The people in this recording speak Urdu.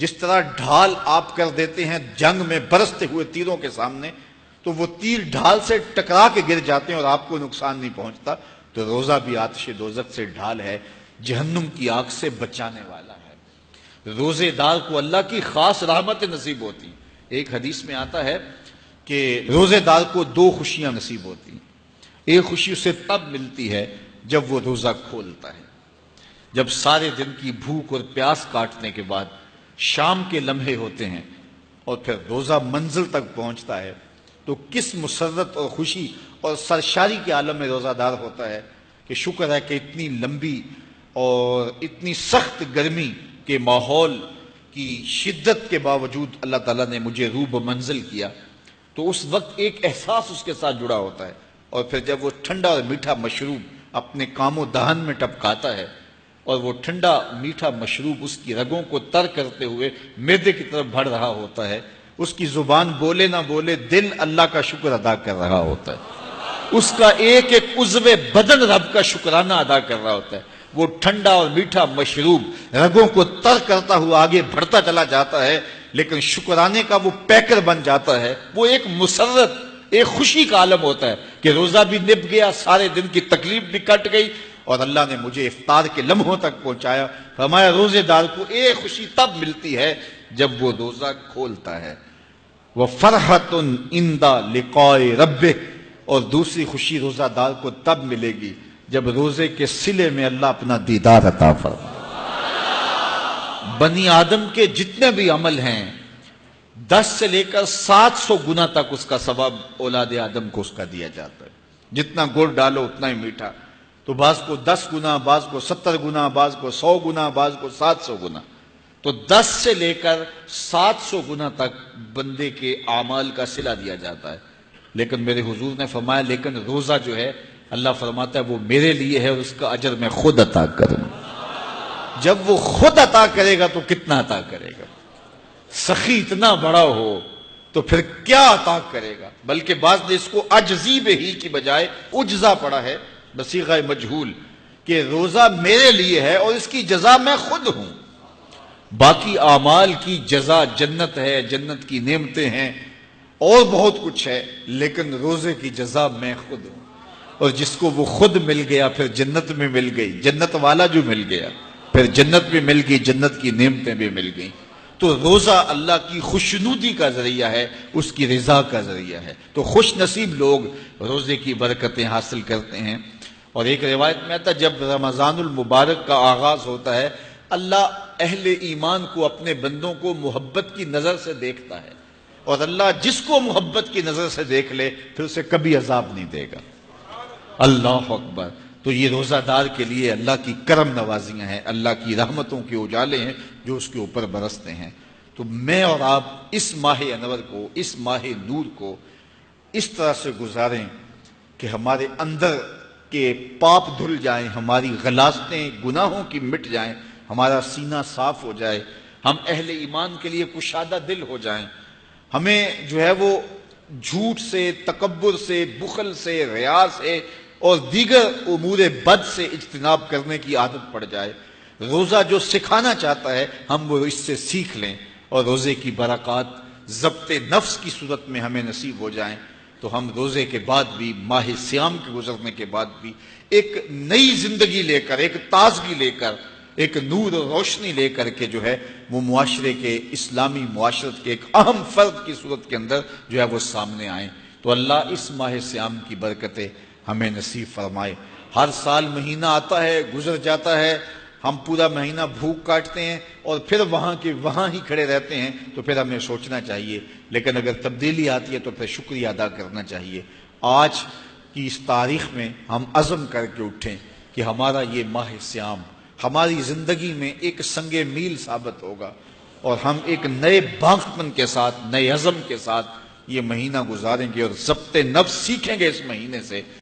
جس طرح ڈھال آپ کر دیتے ہیں جنگ میں برستے ہوئے تیروں کے سامنے، تو وہ تیر ڈھال سے ٹکرا کے گر جاتے ہیں اور آپ کو نقصان نہیں پہنچتا، تو روزہ بھی آتش دوزخ سے ڈھال ہے، جہنم کی آگ سے بچانے والا ہے۔ روزے دار کو اللہ کی خاص رحمت نصیب ہوتی۔ ایک حدیث میں آتا ہے کہ روزے دار کو دو خوشیاں نصیب ہوتی ہیں۔ ایک خوشی اسے تب ملتی ہے جب وہ روزہ کھولتا ہے، جب سارے دن کی بھوک اور پیاس کاٹنے کے بعد شام کے لمحے ہوتے ہیں اور پھر روزہ منزل تک پہنچتا ہے، تو کس مسرت اور خوشی اور سرشاری کے عالم میں روزہ دار ہوتا ہے کہ شکر ہے کہ اتنی لمبی اور اتنی سخت گرمی کے ماحول کی شدت کے باوجود اللہ تعالیٰ نے مجھے روح منزل کیا۔ تو اس وقت ایک احساس اس کے ساتھ جڑا ہوتا ہے، اور پھر جب وہ ٹھنڈا اور میٹھا مشروب اپنے کام و دہن میں ٹپکاتا ہے اور وہ ٹھنڈا میٹھا مشروب اس کی رگوں کو تر کرتے ہوئے معدے کی طرف بڑھ رہا ہوتا ہے، اس کی زبان بولے نہ بولے دل اللہ کا شکر ادا کر رہا ہوتا ہے، اس کا ایک ایک عضو بدن رب کا شکرانہ ادا کر رہا ہوتا ہے۔ وہ ٹھنڈا اور میٹھا مشروب رگوں کو تر کرتا ہوا آگے بڑھتا چلا جاتا ہے، لیکن شکرانے کا وہ پیکر بن جاتا ہے۔ وہ ایک مسرت، ایک خوشی کا عالم ہوتا ہے کہ روزہ بھی نب گیا، سارے دن کی تکلیف بھی کٹ گئی، اور اللہ نے مجھے افطار کے لمحوں تک پہنچایا۔ فرمایا روزے دار کو ایک خوشی تب ملتی ہے جب وہ روزہ کھولتا ہے، وَفَرْحَةٌ عِنْدَ لِقَاءِ رَبِّهِ، اور دوسری خوشی روزہ دار کو تب ملے گی جب روزے کے صلے میں اللہ اپنا دیدار عطا فرمائے۔ بنی آدم کے جتنے بھی عمل ہیں 10 سے لے کر 700 گنا تک اس کا ثواب اولاد آدم کو اس کا دیا جاتا ہے۔ جتنا گڑ ڈالو اتنا ہی میٹھا، تو بعض کو 10 گنا، بعض کو 70 گنا، بعض کو 100 گنا، بعض کو 700 گنا، تو 10 سے لے کر 700 گنا تک بندے کے اعمال کا صلہ دیا جاتا ہے۔ لیکن میرے حضور نے فرمایا لیکن روزہ جو ہے اللہ فرماتا ہے وہ میرے لیے ہے اور اس کا اجر میں خود عطا کروں۔ جب وہ خود عطا کرے گا تو کتنا عطا کرے گا؟ سخی اتنا بڑا ہو تو پھر کیا عطا کرے گا؟ بلکہ بعض نے اس کو عجزی بہی کی بجائے عجزہ پڑھا ہے بصیغہ مجہول، کہ روزہ میرے لیے ہے اور اس کی جزا میں خود ہوں۔ باقی اعمال کی جزا جنت ہے، جنت کی نعمتیں ہیں اور بہت کچھ ہے، لیکن روزے کی جزا میں خود ہوں۔ اور جس کو وہ خود مل گیا پھر جنت میں مل گئی، جنت والا جو مل گیا پھر جنت بھی مل گئی، جنت کی نعمتیں بھی مل گئیں۔ تو روزہ اللہ کی خوشنودی کا ذریعہ ہے، اس کی رضا کا ذریعہ ہے۔ تو خوش نصیب لوگ روزے کی برکتیں حاصل کرتے ہیں۔ اور ایک روایت میں آتا ہے جب رمضان المبارک کا آغاز ہوتا ہے اللہ اہل ایمان کو، اپنے بندوں کو محبت کی نظر سے دیکھتا ہے، اور اللہ جس کو محبت کی نظر سے دیکھ لے پھر اسے کبھی عذاب نہیں دے گا۔ اللہ اکبر۔ تو یہ روزہ دار کے لیے اللہ کی کرم نوازیاں ہیں، اللہ کی رحمتوں کے اجالے ہیں جو اس کے اوپر برستے ہیں۔ تو میں اور آپ اس ماہ انور کو، اس ماہ نور کو اس طرح سے گزاریں کہ ہمارے اندر کے پاپ دھل جائیں، ہماری غلاظتیں گناہوں کی مٹ جائیں، ہمارا سینہ صاف ہو جائے، ہم اہل ایمان کے لیے کشادہ دل ہو جائیں، ہمیں جو ہے وہ جھوٹ سے، تکبر سے، بخل سے، ریا سے اور دیگر امور بد سے اجتناب کرنے کی عادت پڑ جائے۔ روزہ جو سکھانا چاہتا ہے ہم وہ اس سے سیکھ لیں، اور روزے کی برکات ضبط نفس کی صورت میں ہمیں نصیب ہو جائیں، تو ہم روزے کے بعد بھی، ماہ صیام کے گزرنے کے بعد بھی ایک نئی زندگی لے کر، ایک تازگی لے کر، ایک نور و روشنی لے کر کے جو ہے وہ معاشرے کے، اسلامی معاشرت کے ایک اہم فرد کی صورت کے اندر جو ہے وہ سامنے آئیں۔ تو اللہ اس ماہ صیام کی برکتیں ہمیں نصیب فرمائے۔ ہر سال مہینہ آتا ہے، گزر جاتا ہے، ہم پورا مہینہ بھوک کاٹتے ہیں اور پھر وہاں کے وہاں ہی کھڑے رہتے ہیں، تو پھر ہمیں سوچنا چاہیے، لیکن اگر تبدیلی آتی ہے تو پھر شکریہ ادا کرنا چاہیے۔ آج کی اس تاریخ میں ہم عزم کر کے اٹھیں کہ ہمارا یہ ماہ صیام ہماری زندگی میں ایک سنگ میل ثابت ہوگا، اور ہم ایک نئے باغپن کے ساتھ، نئے عزم کے ساتھ یہ مہینہ گزاریں گے اور ضبط نفس سیکھیں گے اس مہینے سے۔